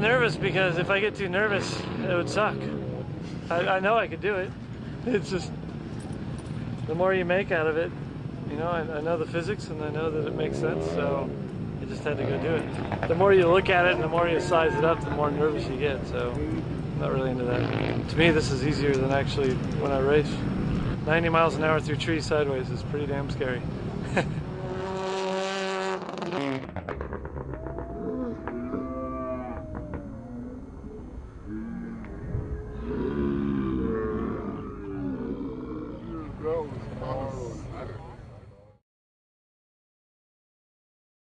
that nervous because if I get too nervous, it would suck. I know I could do it. It's just, the more you make out of it, you know, I know the physics and I know that it makes sense, so I just had to go do it. The more you look at it and the more you size it up, the more nervous you get, so I'm not really into that. To me, this is easier than actually when I race. 90 miles an hour through trees sideways is pretty damn scary. Gross.